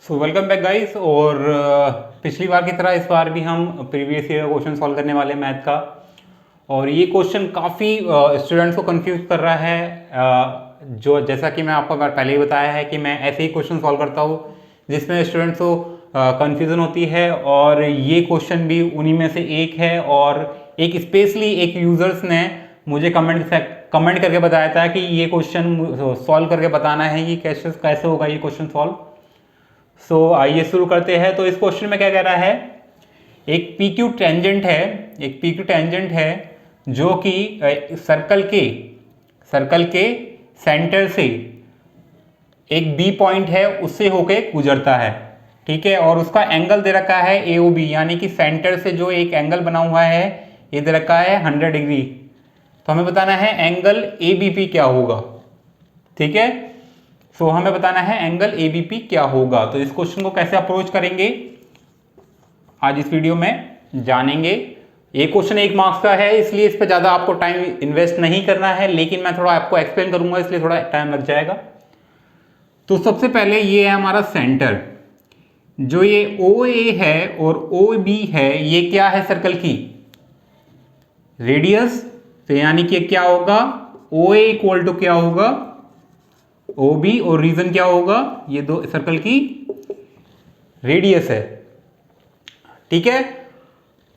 So welcome back guys. और पिछली बार की तरह इस बार भी हम प्रीवियस ईयर क्वेश्चन सॉल्व करने वाले हैं मैथ का। और ये क्वेश्चन काफ़ी स्टूडेंट्स को कंफ्यूज कर रहा है। जो जैसा कि मैं आपको पहले ही बताया है कि मैं ऐसे ही क्वेश्चन सॉल्व करता हूँ जिसमें स्टूडेंट्स को कन्फ्यूज़न होती है, और ये क्वेश्चन भी उन्हीं में से एक है। और एक स्पेशली एक यूज़र्स ने मुझे कमेंट करके बताया था कि ये क्वेश्चन सॉल्व करके बताना है कि कैसे होगा ये क्वेश्चन सॉल्व। सो आइए शुरू करते हैं। तो इस क्वेश्चन में क्या कह रहा है, एक पी क्यू टेंजेंट है जो कि सर्कल के सेंटर से एक बी पॉइंट है उससे होके गुजरता है, ठीक है। और उसका एंगल दे रखा है ए ओ बी, यानी कि सेंटर से जो एक एंगल बना हुआ है ये दे रखा है 100 डिग्री। तो हमें बताना है एंगल ए बी पी क्या होगा, ठीक है। सो हमें बताना है एंगल एबीपी क्या होगा। तो इस क्वेश्चन को कैसे अप्रोच करेंगे आज इस वीडियो में जानेंगे। ये क्वेश्चन 1 मार्क्स का है, इसलिए इस पर ज़्यादा आपको टाइम इन्वेस्ट नहीं करना है, लेकिन मैं थोड़ा आपको एक्सप्लेन करूंगा इसलिए थोड़ा टाइम लग जाएगा। तो सबसे पहले ये है हमारा सेंटर, जो ये ओ ए है और ओ बी है, ये क्या है सर्कल की रेडियस। तो यानी कि क्या होगा, ओ ए इक्वल टू क्या होगा ओ बी, और रीजन क्या होगा, ये दो सर्कल की रेडियस है, ठीक है।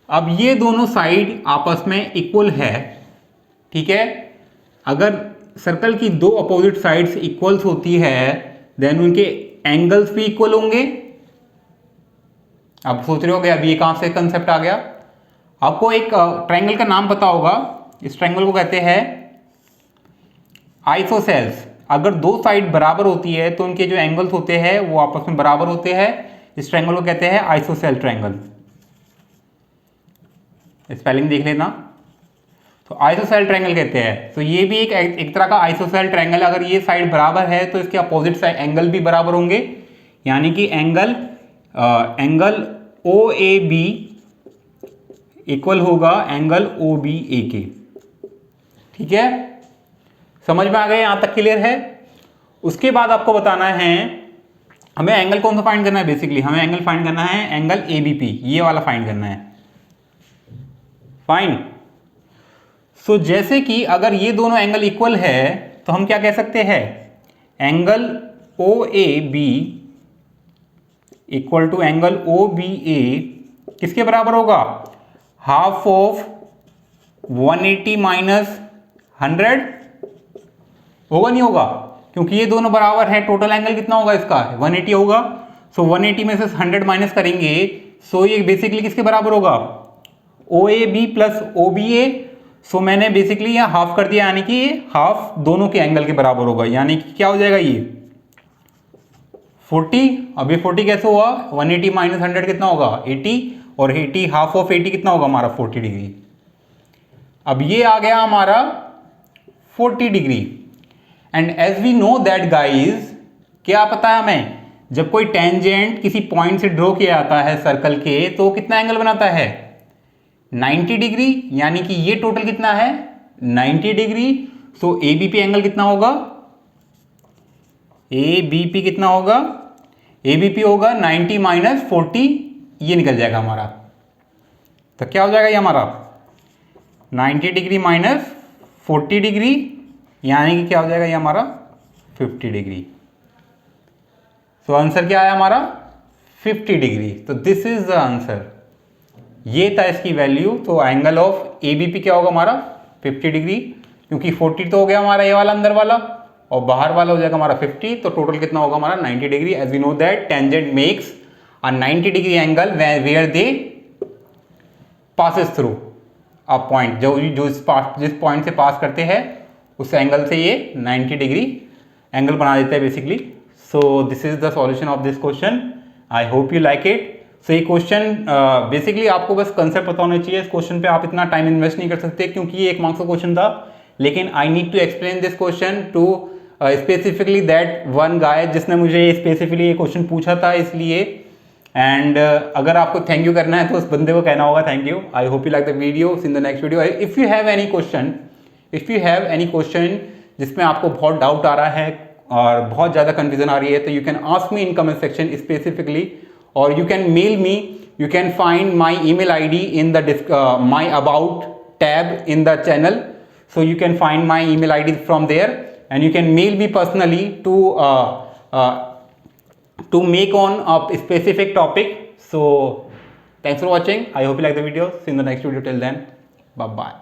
अब ये दोनों साइड आपस में इक्वल है, ठीक है। अगर सर्कल की दो अपोजिट साइड्स इक्वल्स होती है देन उनके एंगल्स भी इक्वल होंगे। आप सोच रहे हो अब ये कहां से कंसेप्ट आ गया। आपको एक ट्रायंगल का नाम पता होगा, इस ट्रायंगल को कहते हैं आइसोसेल्स। अगर दो साइड बराबर होती है तो उनके जो एंगल्स होते हैं वो आपस में बराबर होते हैं। इस ट्रायंगल को कहते हैं आइसोसेल ट्रायंगल। स्पेलिंग देख लेना। तो आइसोसेल ट्रायंगल कहते हैं। तो ये भी एक तरह का आइसोसेल ट्रायंगल। अगर ये साइड बराबर है तो इसके अपोजिट साइड एंगल भी बराबर होंगे, यानी कि angle O A B equal होगा एंगल ओ बी ए के, ठीक है। समझ में आ गया, यहां तक क्लियर है। उसके बाद आपको बताना है हमें एंगल कौन सा फाइंड करना है। बेसिकली हमें एंगल फाइंड करना है एंगल एबीपी, ये वाला फाइंड करना है। फाइन। सो जैसे कि अगर ये दोनों एंगल इक्वल है तो हम क्या कह सकते हैं, angle O A B equal to angle O B A किसके बराबर होगा, हाफ ऑफ 180 माइनस 100 होगा, नहीं होगा, क्योंकि ये दोनों बराबर है। टोटल एंगल कितना होगा इसका 180 होगा। सो 180 में से 100 माइनस करेंगे, सो ये बेसिकली किसके बराबर होगा, O A B plus O B A. So मैंने बेसिकली यहाँ हाफ कर दिया, यानी कि ये हाफ दोनों के एंगल के बराबर होगा, यानी कि क्या हो जाएगा ये 40। अब ये 40 कैसे हुआ, 180 माइनस 100 कितना होगा 80, और 80 हाफ ऑफ 80 कितना होगा हमारा 40 डिग्री। अब ये आ गया हमारा 40 degree. And as we know that guys, क्या पता है हमें, जब कोई टेंजेंट किसी पॉइंट से ड्रॉ किया जाता है सर्कल के तो कितना एंगल बनाता है 90 डिग्री, यानी कि ये टोटल कितना है 90 डिग्री। सो एबीपी एंगल कितना होगा, एबीपी कितना होगा, एबीपी होगा 90 माइनस 40, ये निकल जाएगा हमारा। तो क्या हो जाएगा ये हमारा 90 डिग्री माइनस 40 डिग्री, यानी कि क्या हो जाएगा ये हमारा 50 डिग्री। सो आंसर क्या है हमारा 50 डिग्री। तो दिस इज द आंसर, ये था इसकी वैल्यू। तो एंगल ऑफ एबीपी क्या होगा हमारा 50 डिग्री, क्योंकि 40 तो हो गया हमारा ये वाला अंदर वाला, और बाहर वाला हो जाएगा हमारा 50। तो टोटल कितना होगा हमारा 90 degree. As we know that tangent makes a 90 degree angle where they passes through a point. जो जिस पॉइंट से पास करते हैं उस एंगल से ये 90 डिग्री एंगल बना देता है basically. So this is the solution of this question. I hope you like it. So ये क्वेश्चन बेसिकली आपको बस कंसेप्ट पता होना चाहिए। इस क्वेश्चन पे आप इतना टाइम इन्वेस्ट नहीं कर सकते क्योंकि ये 1 मार्क्स का क्वेश्चन था, लेकिन I need to explain this question to specifically that one guy जिसने मुझे स्पेसिफिकली ये क्वेश्चन पूछा था, इसलिए। एंड अगर आपको थैंक यू करना है तो उस बंदे को कहना होगा thank you. I hope you like the video. In the next video if you have any question जिसमें आपको बहुत डाउट आ रहा है और बहुत ज़्यादा कन्फ्यूजन आ रही है, तो you can ask me in comment section specifically, और you can mail me. You can find my email ID in the my about tab in the channel. So you can find my email ID from there, and you can mail me personally to make on a specific topic. So thanks for watching. I hope you like the video. See you in the next video. Till then, bye bye.